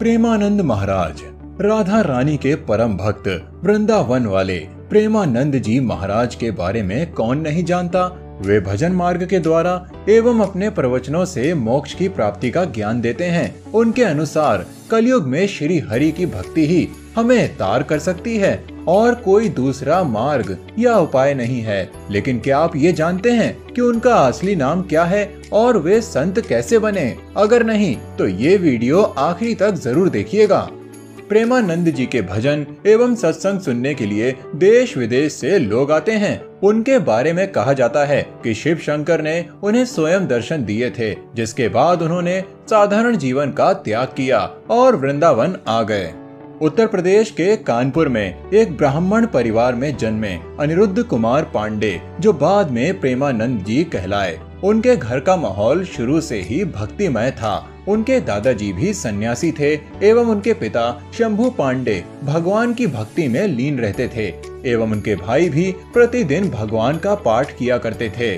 प्रेमानंद महाराज राधा रानी के परम भक्त वृंदावन वाले प्रेमानंद जी महाराज के बारे में कौन नहीं जानता। वे भजन मार्ग के द्वारा एवं अपने प्रवचनों से मोक्ष की प्राप्ति का ज्ञान देते हैं। उनके अनुसार कलयुग में श्री हरि की भक्ति ही हमें तार कर सकती है और कोई दूसरा मार्ग या उपाय नहीं है। लेकिन क्या आप ये जानते हैं कि उनका असली नाम क्या है और वे संत कैसे बने? अगर नहीं तो ये वीडियो आखिरी तक जरूर देखिएगा। प्रेमानंद जी के भजन एवं सत्संग सुनने के लिए देश विदेश से लोग आते हैं। उनके बारे में कहा जाता है कि शिव शंकर ने उन्हें स्वयं दर्शन दिए थे, जिसके बाद उन्होंने साधारण जीवन का त्याग किया और वृंदावन आ गए। उत्तर प्रदेश के कानपुर में एक ब्राह्मण परिवार में जन्मे अनिरुद्ध कुमार पांडे, जो बाद में प्रेमानंद जी कहलाए। उनके घर का माहौल शुरू से ही भक्तिमय था। उनके दादाजी भी सन्यासी थे एवं उनके पिता शंभू पांडे भगवान की भक्ति में लीन रहते थे एवं उनके भाई भी प्रतिदिन भगवान का पाठ किया करते थे।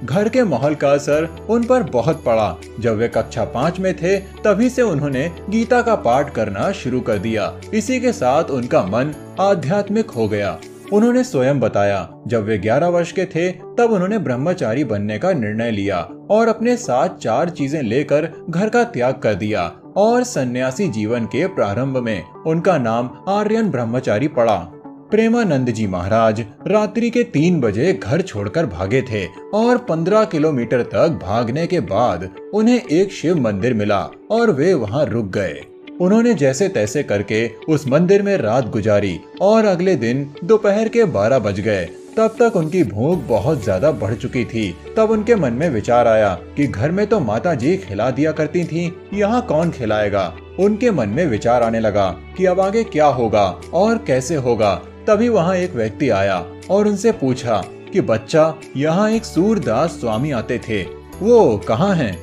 घर के माहौल का असर उन पर बहुत पड़ा। जब वे कक्षा 5 में थे तभी से उन्होंने गीता का पाठ करना शुरू कर दिया। इसी के साथ उनका मन आध्यात्मिक हो गया। उन्होंने स्वयं बताया, जब वे 11 वर्ष के थे तब उन्होंने ब्रह्मचारी बनने का निर्णय लिया और अपने साथ 4 चीजें लेकर घर का त्याग कर दिया और सन्यासी जीवन के प्रारंभ में उनका नाम आर्यन ब्रह्मचारी पड़ा। प्रेमानंद जी महाराज रात्रि के 3 बजे घर छोड़कर भागे थे और 15 किलोमीटर तक भागने के बाद उन्हें एक शिव मंदिर मिला और वे वहां रुक गए। उन्होंने जैसे तैसे करके उस मंदिर में रात गुजारी और अगले दिन दोपहर के 12 बज गए। तब तक उनकी भूख बहुत ज्यादा बढ़ चुकी थी। तब उनके मन में विचार आया कि घर में तो माता जी खिला दिया करती थीं, यहाँ कौन खिलाएगा। उनके मन में विचार आने लगा कि अब आगे क्या होगा और कैसे होगा। तभी वहाँ एक व्यक्ति आया और उनसे पूछा कि बच्चा, यहाँ एक सूरदास स्वामी आते थे, वो कहाँ हैं?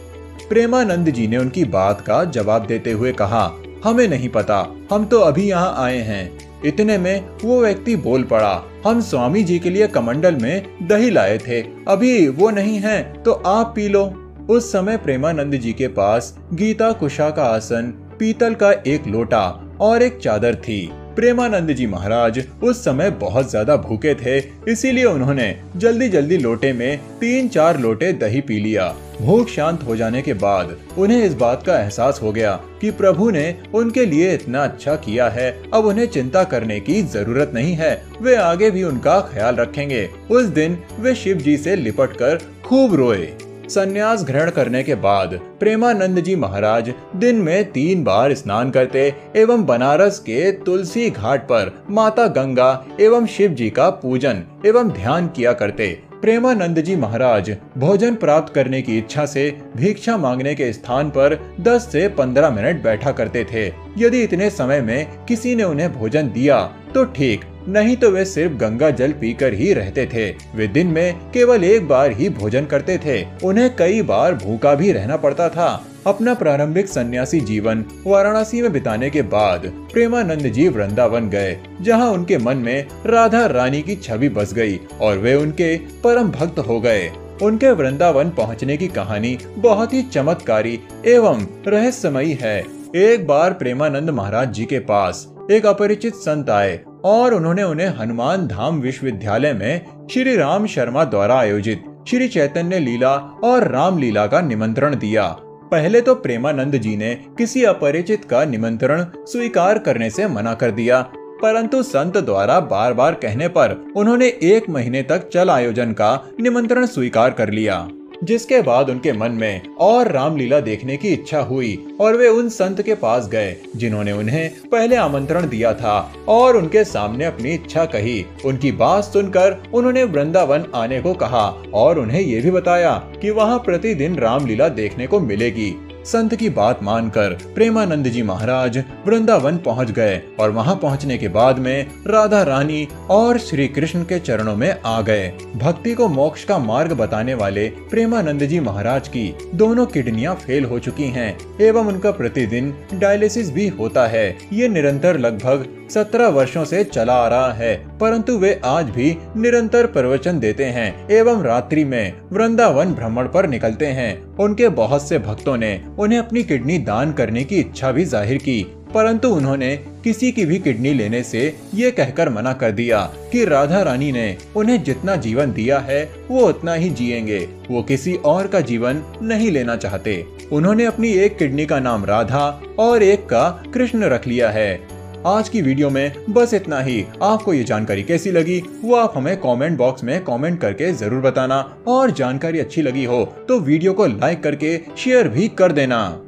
प्रेमानंद जी ने उनकी बात का जवाब देते हुए कहा, हमें नहीं पता, हम तो अभी यहाँ आए हैं। इतने में वो व्यक्ति बोल पड़ा, हम स्वामी जी के लिए कमंडल में दही लाए थे, अभी वो नहीं है तो आप पी लो। उस समय प्रेमानंद जी के पास गीता कुशा का आसन, पीतल का एक लोटा और एक चादर थी। प्रेमानंद जी महाराज उस समय बहुत ज्यादा भूखे थे, इसीलिए उन्होंने जल्दी जल्दी लोटे में 3-4 लोटे दही पी लिया। भूख शांत हो जाने के बाद उन्हें इस बात का एहसास हो गया कि प्रभु ने उनके लिए इतना अच्छा किया है, अब उन्हें चिंता करने की जरूरत नहीं है, वे आगे भी उनका ख्याल रखेंगे। उस दिन वे शिव जी से लिपटकर खूब रोए। संन्यास ग्रहण करने के बाद प्रेमानंद जी महाराज दिन में 3 बार स्नान करते एवं बनारस के तुलसी घाट पर माता गंगा एवं शिव जी का पूजन एवं ध्यान किया करते। प्रेमानंद जी महाराज भोजन प्राप्त करने की इच्छा से भिक्षा मांगने के स्थान पर 10 से 15 मिनट बैठा करते थे। यदि इतने समय में किसी ने उन्हें भोजन दिया तो ठीक, नहीं तो वे सिर्फ गंगा जल पीकर ही रहते थे। वे दिन में केवल 1 बार ही भोजन करते थे। उन्हें कई बार भूखा भी रहना पड़ता था। अपना प्रारंभिक सन्यासी जीवन वाराणसी में बिताने के बाद प्रेमानंद जी वृंदावन गए, जहां उनके मन में राधा रानी की छवि बस गई और वे उनके परम भक्त हो गए। उनके वृंदावन पहुंचने की कहानी बहुत ही चमत्कारी एवं रहस्यमयी है। एक बार प्रेमानंद महाराज जी के पास एक अपरिचित संत आए और उन्होंने उन्हें हनुमान धाम विश्वविद्यालय में श्री राम शर्मा द्वारा आयोजित श्री चैतन्य लीला और राम लीला का निमंत्रण दिया। पहले तो प्रेमानंद जी ने किसी अपरिचित का निमंत्रण स्वीकार करने से मना कर दिया, परंतु संत द्वारा बार बार कहने पर उन्होंने 1 महीने तक चल आयोजन का निमंत्रण स्वीकार कर लिया। जिसके बाद उनके मन में और रामलीला देखने की इच्छा हुई और वे उन संत के पास गए जिन्होंने उन्हें पहले आमंत्रण दिया था और उनके सामने अपनी इच्छा कही। उनकी बात सुनकर उन्होंने वृंदावन आने को कहा और उन्हें ये भी बताया कि वहाँ प्रतिदिन रामलीला देखने को मिलेगी। संत की बात मानकर प्रेमानंद जी महाराज वृंदावन पहुंच गए और वहां पहुंचने के बाद में राधा रानी और श्री कृष्ण के चरणों में आ गए। भक्ति को मोक्ष का मार्ग बताने वाले प्रेमानंद जी महाराज की दोनों किडनियां फेल हो चुकी हैं एवं उनका प्रतिदिन डायलिसिस भी होता है। ये निरंतर लगभग 17 वर्षों से चला आ रहा है, परंतु वे आज भी निरंतर प्रवचन देते हैं एवं रात्रि में वृंदावन भ्रमण पर निकलते हैं। उनके बहुत से भक्तों ने उन्हें अपनी किडनी दान करने की इच्छा भी जाहिर की, परंतु उन्होंने किसी की भी किडनी लेने से ये कहकर मना कर दिया कि राधा रानी ने उन्हें जितना जीवन दिया है वो उतना ही जिएंगे, वो किसी और का जीवन नहीं लेना चाहते। उन्होंने अपनी एक किडनी का नाम राधा और एक का कृष्ण रख लिया है। आज की वीडियो में बस इतना ही। आपको ये जानकारी कैसी लगी वो आप हमें कमेंट बॉक्स में कमेंट करके जरूर बताना, और जानकारी अच्छी लगी हो तो वीडियो को लाइक करके शेयर भी कर देना।